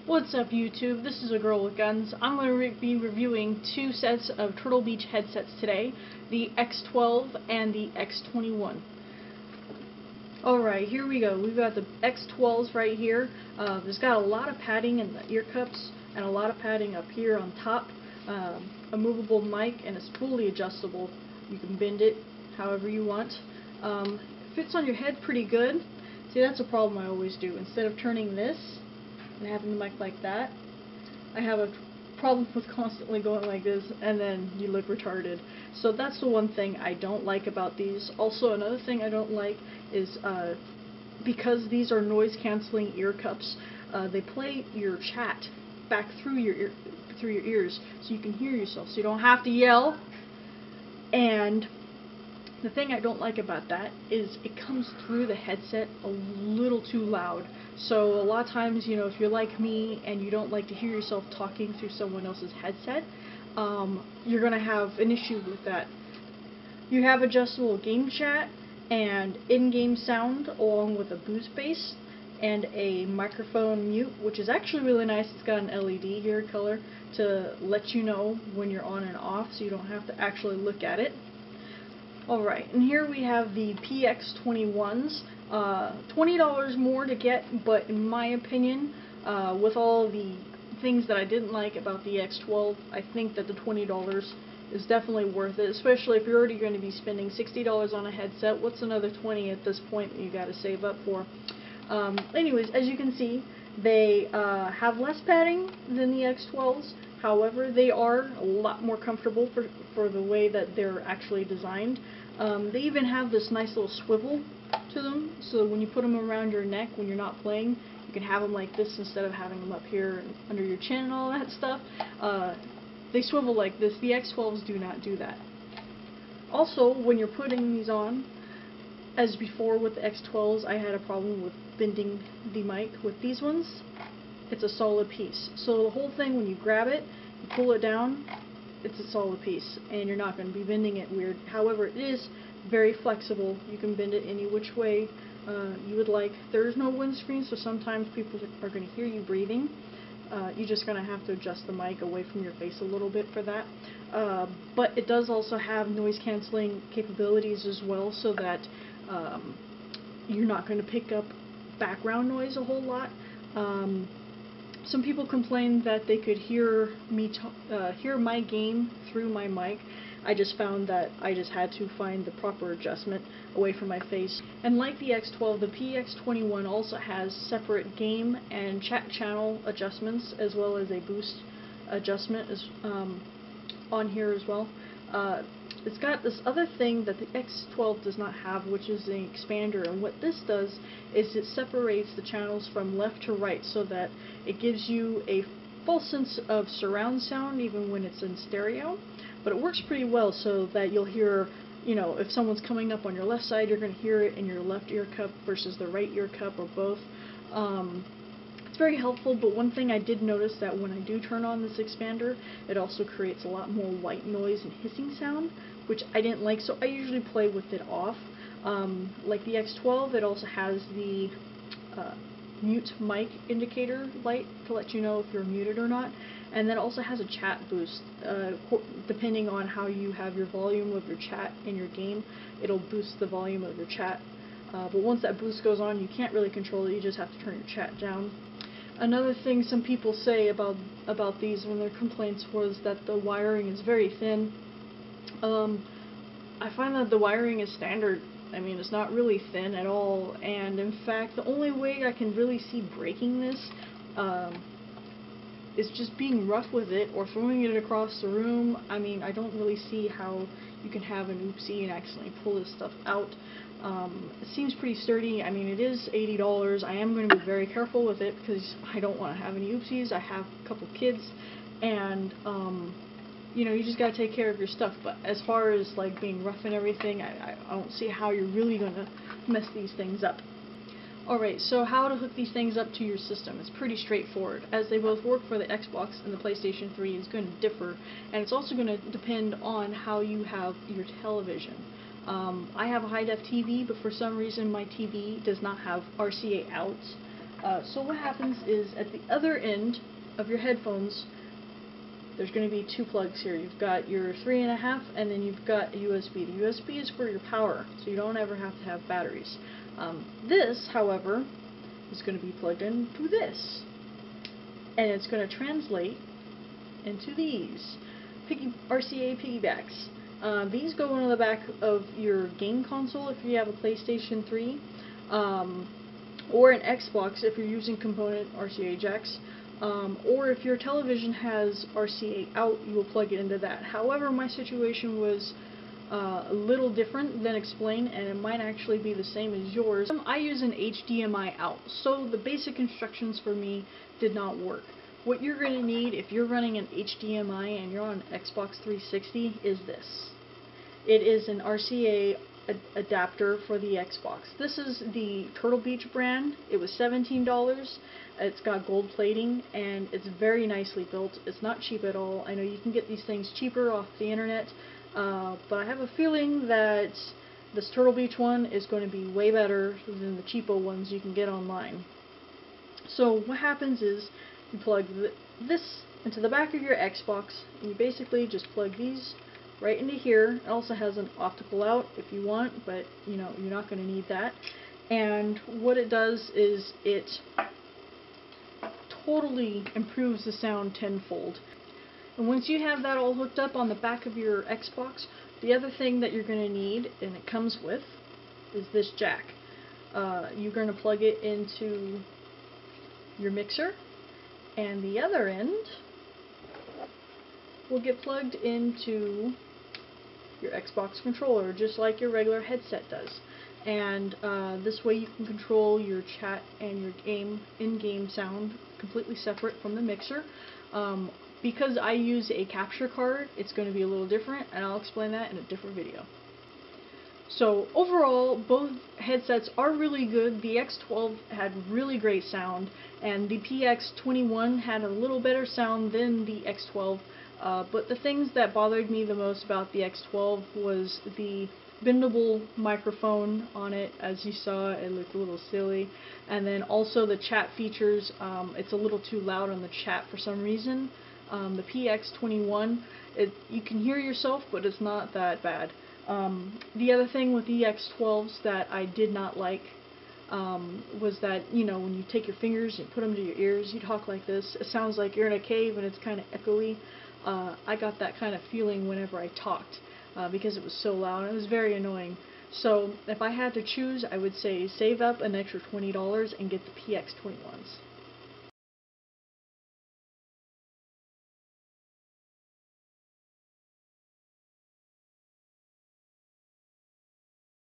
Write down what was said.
What's up, YouTube? This is a girl with guns. I'm going to be reviewing two sets of Turtlebeach headsets today, the X12 and the X21. Alright, here we go. We've got the X12s right here. There's got a lot of padding in the ear cups and a lot of padding up here on top. A movable mic, and it's fully adjustable. You can bend it however you want. It fits on your head pretty good. See, that's a problem I always do. Instead of turning this and having the mic like that, I have a problem with constantly going like this, and then you look retarded. So that's the one thing I don't like about these. Also, another thing I don't like is because these are noise canceling ear cups, they play your chat back through your ears, so you can hear yourself, so you don't have to yell. And the thing I don't like about that is it comes through the headset a little too loud. So a lot of times, you know, if you're like me and you don't like to hear yourself talking through someone else's headset, you're going to have an issue with that. You have adjustable game chat and in-game sound along with a boost bass and a microphone mute, which is actually really nice. It's got an LED here color to let you know when you're on and off, so you don't have to actually look at it. Alright, and here we have the PX21s. $20 more to get, but in my opinion, with all the things that I didn't like about the X12, I think that the $20 is definitely worth it, especially if you're already going to be spending $60 on a headset. What's another $20 at this point that you got to save up for? Anyways, as you can see, they have less padding than the X12s. However, they are a lot more comfortable for the way that they're actually designed. They even have this nice little swivel to them, so when you put them around your neck when you're not playing, you can have them like this instead of having them up here and under your chin and all that stuff. They swivel like this. The X12s do not do that. Also, when you're putting these on, as before with the X12s, I had a problem with bending the mic. With these ones, it's a solid piece. So the whole thing, when you grab it, you pull it down, it's a solid piece, and you're not going to be bending it weird. However, it is very flexible. You can bend it any which way you would like. There is no windscreen, so sometimes people are going to hear you breathing. You're just going to have to adjust the mic away from your face a little bit for that. But it does also have noise canceling capabilities as well, so that you're not going to pick up background noise a whole lot. Some people complained that they could hear me hear my game through my mic. I just found that I just had to find the proper adjustment away from my face. And like the X12, the PX21 also has separate game and chat channel adjustments, as well as a boost adjustment on here as well. It's got this other thing that the X12 does not have, which is an expander, and what this does is it separates the channels from left to right so that it gives you a full sense of surround sound even when it's in stereo. But it works pretty well so that you'll hear, you know, if someone's coming up on your left side, you're going to hear it in your left ear cup versus the right ear cup, or both. It's very helpful, but one thing I did notice that when I do turn on this expander, it also creates a lot more white noise and hissing sound, which I didn't like, so I usually play with it off. Like the X12, it also has the mute mic indicator light to let you know if you're muted or not, and then also has a chat boost. Depending on how you have your volume of your chat in your game, it'll boost the volume of your chat. But once that boost goes on, you can't really control it, you just have to turn your chat down. Another thing some people say about these when their complaints was that the wiring is very thin. I find that the wiring is standard. I mean, it's not really thin at all, and in fact, the only way I can really see breaking this is just being rough with it or throwing it across the room. I mean, I don't really see how you can have an oopsie and accidentally pull this stuff out. It seems pretty sturdy. I mean, it is $80. I am going to be very careful with it because I don't want to have any oopsies. I have a couple kids, and you know, you just gotta take care of your stuff. But as far as like being rough and everything, I don't see how you're really gonna mess these things up. Alright, so how to hook these things up to your system. It's pretty straightforward. As they both work for the Xbox and the PlayStation 3, it's going to differ, and it's also going to depend on how you have your television. I have a high-def TV, but for some reason my TV does not have RCA outs. So what happens is at the other end of your headphones, there's going to be two plugs here. You've got your 3.5 and then you've got a USB. The USB is for your power, so you don't ever have to have batteries. This, however, is going to be plugged into this, and it's going to translate into these RCA piggybacks. These go into the back of your game console if you have a PlayStation 3, or an Xbox if you're using component RCA jacks, or if your television has RCA out, you will plug it into that. However, my situation was a little different than explained, and it might actually be the same as yours. I use an HDMI out, so the basic instructions for me did not work. What you're going to need if you're running an HDMI and you're on Xbox 360 is this. It is an RCA adapter for the Xbox. This is the Turtlebeach brand. It was $17. It's got gold plating and it's very nicely built. It's not cheap at all. I know you can get these things cheaper off the internet, but I have a feeling that this Turtlebeach one is going to be way better than the cheapo ones you can get online. So what happens is you plug this into the back of your Xbox, and you basically just plug these right into here. It also has an optical out if you want, but you know, you're not going to need that. And what it does is it totally improves the sound tenfold. And once you have that all hooked up on the back of your Xbox, the other thing that you're going to need, and it comes with, is this jack. You're going to plug it into your mixer, and the other end will get plugged into your Xbox controller, just like your regular headset does. And this way you can control your chat and your in-game sound completely separate from the mixer. Because I use a capture card, it's going to be a little different, and I'll explain that in a different video. So overall, both headsets are really good. The X12 had really great sound, and the PX21 had a little better sound than the X12. But the things that bothered me the most about the X12 was the bendable microphone on it. As you saw, it looked a little silly. And then also the chat features, it's a little too loud on the chat for some reason. The PX21, you can hear yourself, but it's not that bad. The other thing with the X12s that I did not like was that, you know, when you take your fingers and put them to your ears, you talk like this. It sounds like you're in a cave and it's kind of echoey. I got that kind of feeling whenever I talked because it was so loud, and it was very annoying. So if I had to choose, I would say save up an extra $20 and get the PX21s.